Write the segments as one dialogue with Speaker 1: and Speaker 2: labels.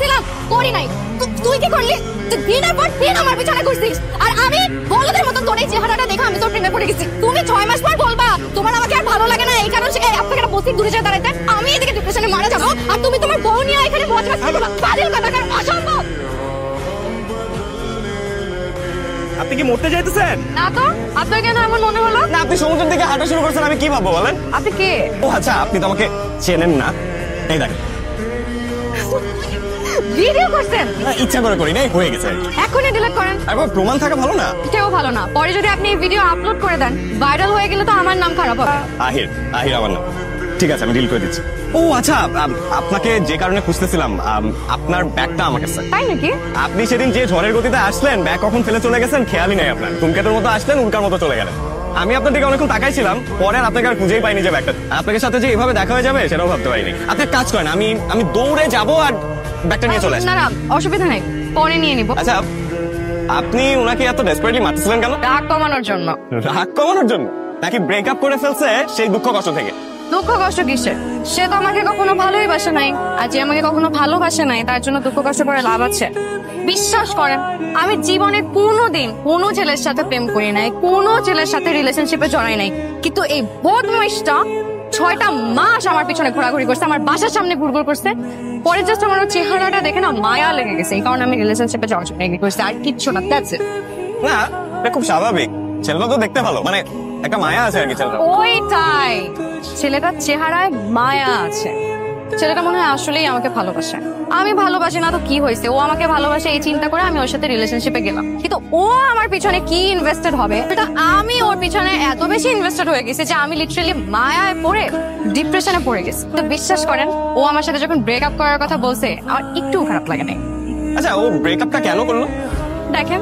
Speaker 1: করেছিলাম? করি নাই। তুই কি করলি? তুই দিনের পর দিন আমার পিছনে ঘুরছিস আর আমি বলদের মতো তোর এই চেহারাটা দেখে আমি তোর প্রেমে পড়ে গেছি। তুমি 6 মাস পর বলবা তোমার আমাকে আর ভালো লাগে না, এই কারণে সে আপনাকে একটা বসে দূরে যেতে দাঁড়াইতে, আমি এদিকে ডিপ্রেশনে মারা যাবো আর তুমি তোমার বউ নিয়ে এখানে বসবাস করবা। পাগল কথাকার, অসম্ভব।
Speaker 2: আপনি কি মরতে যাইতেছেন?
Speaker 1: না তো, আপনার কেন এমন মনে হলো?
Speaker 2: না, আপনি সমুদ্রের দিকে হাঁটা শুরু করছেন, আমি কি ভাববো বলেন?
Speaker 1: আপনি কে?
Speaker 2: ও আচ্ছা, আপনি তো আমাকে চেনেন না। এই দেখেন,
Speaker 1: ভিডিও করছেন?
Speaker 2: ইচ্ছা করে করি নাই, হয়ে গেছে।
Speaker 1: এখনই ডিলিট করেন।
Speaker 2: একবার প্রমাণ থাকা ভালো না?
Speaker 1: কেউ ভালো না। পরে যদি আপনি এই ভিডিও আপলোড করে দেন, ভাইরাল হয়ে গেলে তো আমার নাম খারাপ হবে।
Speaker 2: আহির, আহির আমার নাম। ঠিক আছে, আমি ডিলিট করে দিচ্ছি। ও আচ্ছা, আপনাকে যে কারণে খুঁজতেছিলাম, আপনার ব্যাগটা আমার কাছে।
Speaker 1: তাই নাকি?
Speaker 2: আপনি সেদিন যে ঝড়ের গতিতে আসলেন, ব্যাগ কখন ফেলে চলে গেছেন খেয়ালই নাই আপনার। ধূমকেতুর মতো আসলেন, উল্কার মতো চলে গেলেন। আমি আপনার দিকে অনেকক্ষণ তাকাইছিলাম, পরে আপনাকে আর খুঁজেই পাইনি যে ব্যাগটা। আপনার সাথে যে এভাবে দেখা হয়ে যাবে সেটাও ভাবতে পারিনি। আপনি এক কাজ করেন, আমি দৌড়ে যাব আর ব্যাগটা নিয়ে চলে আসি।
Speaker 1: না না, অসুবিধা নাই, পরে নিয়ে নিব।
Speaker 2: আচ্ছা, আপনি ওনাকে এত ডেসপারেটলি মারতেছিলেন কেন?
Speaker 1: রাগ কমানোর জন্য।
Speaker 2: রাগ কমানোর জন্য? নাকি ব্রেকআপ করে ফেলছে সেই দুঃখ কষ্ট থেকে?
Speaker 1: দুঃখ কষ্ট কিসের? সে তো আমাকে কখনো ভালোই বাসে নাই, আর যে আমাকে কখনো ভালোবাসে নাই তার জন্য দুঃখ কষ্ট করে লাভ আছে? বিশ্বাস করেন, আমি জীবনে কোনোদিন কোনো ছেলের সাথে প্রেম করি নাই, কোনো ছেলের সাথে রিলেশনশিপে জড়াই নাই, কিন্তু এই বদমাইশটা 6টা মাস আমার পিছনে ঘোরাঘুরি করছে, আমার বাসার সামনে ঘুরঘুর করছে। পরে জাস্ট আমার চেহারাটা দেখে না মায়া লেগে গেছে, এই কারণে আমি রিলেশনশিপে যাওয়ার জন্য এগ্রি করছি, আর কিচ্ছু না। That's it.
Speaker 2: না, এটা খুব স্বাভাবিক। ছেলেটা তো দেখতে ভালো, মানে একটা মায়া আছে আর কি ছেলেটা।
Speaker 1: ওইটাই, ছেলেটার চেহারায় মায়া আছে। ছেলেটা মনে হয় আসলেই আমাকে ভালোবাসে। আমি ভালোবাসি না তো কি হয়েছে, ও আমাকে ভালোবাসে এই চিন্তা করে আমি ওর সাথে রিলেশনশিপে গেলাম, কিন্তু ও আমার পিছনে কি ইনভেস্টেড হবে এটা আমি ওর পিছনে এত বেশি ইনভেস্টেড হয়ে গেছি যে আমি লিটারালি মায়ায় পড়ে ডিপ্রেশনে পড়ে গেছি। তো বিশ্বাস করেন, ও আমার সাথে যখন ব্রেকআপ করার কথা বলছে আমার একটু খারাপ লাগে নাই।
Speaker 2: আচ্ছা, ও ব্রেকআপটা কেন করলো?
Speaker 1: দেখেন,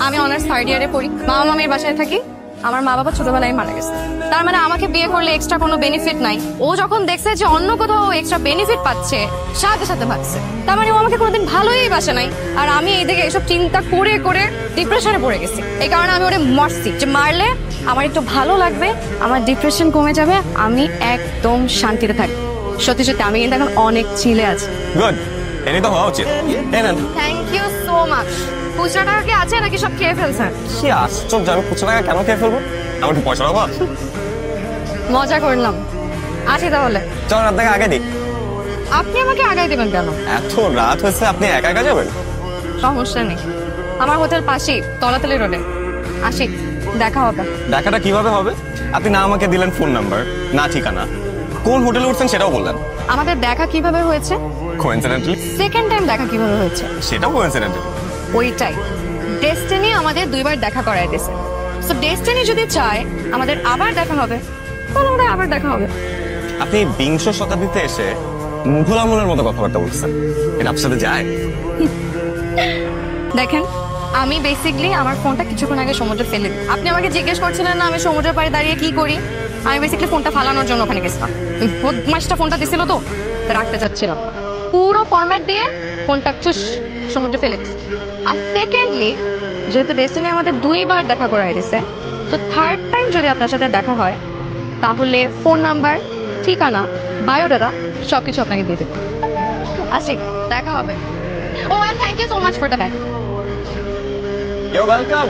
Speaker 1: আমি অনার্স 3rd ইয়ারে পড়ি, মামা মামির বাসায় থাকি, আমার মা বাবা ছোটবেলায় মারা গেছে। তার মানে আমাকে বিয়ে করলে এক্সট্রা কোনো বেনিফিট নাই। ও যখন দেখছে যে অন্য কোথাও এক্সট্রা বেনিফিট পাচ্ছে, সাথে সাথে ভাগছে। তার মানে ও আমাকে কোনোদিন ভালোই বাসে নাই, আর আমি এইদিকে এইসব চিন্তা করে করে ডিপ্রেশনে পড়ে গেছি। এই কারণে আমি ওরে মারছি, যে মারলে আমার একটু ভালো লাগবে, আমার ডিপ্রেশন কমে যাবে, আমি একদম শান্তিতে থাকবো। সত্যি সত্যি আমি কিন্তু এখন অনেক চিলে আছি।
Speaker 2: গুড, এটাই তো হওয়া উচিত।
Speaker 1: Thank you so much. খুচরা টাকা কি আছে নাকি সব খেয়ে ফেলছেন?
Speaker 2: কি আশ্চর্য, আমি খুচরা টাকা কেন খেয়ে ফেলবো? আমার একটু পয়সার অভাব।
Speaker 1: মজা করলাম, আসি তাহলে।
Speaker 2: চল, আপনাকে আগে দিই।
Speaker 1: আপনি আমাকে আগাই দেবেন কেন?
Speaker 2: এত রাত হয়েছে, আপনি একা একা যাবেন?
Speaker 1: সমস্যা নেই, আমার হোটেল পাশেই, তলাতলি রোডে। আসি, দেখা হবে।
Speaker 2: দেখাটা কিভাবে হবে? আপনি না আমাকে দিলেন ফোন নাম্বার, না ঠিকানা, কোন হোটেলে উঠছেন সেটাও বললেন।
Speaker 1: আমাদের দেখা কিভাবে হয়েছে?
Speaker 2: কোইন্সিডেন্টালি।
Speaker 1: সেকেন্ড টাইম দেখা কিভাবে হয়েছে?
Speaker 2: সেটাও কোইন্সিডেন্টালি।
Speaker 1: ওইটাই, ডেস্টিনি আমাদের 2বার দেখা করায় দিয়েছে। সো ডেস্টিনি যদি চায় আমাদের আবার দেখা হবে, তাহলে আমাদের আবার দেখা হবে।
Speaker 2: আপনি বিংশ শতাব্দীতে এসে মুঘল আমলের মতো কথাবার্তা বলছেন, এটা আপনার সাথে যায়?
Speaker 1: দেখেন, আমি বেসিক্যালি আমার ফোনটা কিছুক্ষণ আগে সমুদ্রে ফেলে দিই। আপনি আমাকে জিজ্ঞেস করছিলেন না আমি সমুদ্রের পাড়ে দাঁড়িয়ে কি করি? আমি বেসিক্যালি ফোনটা ফালানোর জন্য ওখানে গেছিলাম। বদমাইশটা ফোনটা দিছিল তো রাখতে চাচ্ছিলাম, পুরো ফরম্যাট দিয়ে ফোনটা চুস সমুদ্রে ফেলে দিচ্ছি। আর সেকেন্ডলি, যেহেতু ডেস্টিনি আমাদের 2বার দেখা করাই দিছে, তো 3rd টাইম যদি আপনার সাথে দেখা হয় তাহলে ফোন নাম্বার, ঠিকানা, বায়োডাটা সবকিছু আপনাকে দিয়ে দেবো। আসি, দেখা হবে। ও, and thank you so much for the bag.
Speaker 2: You're welcome.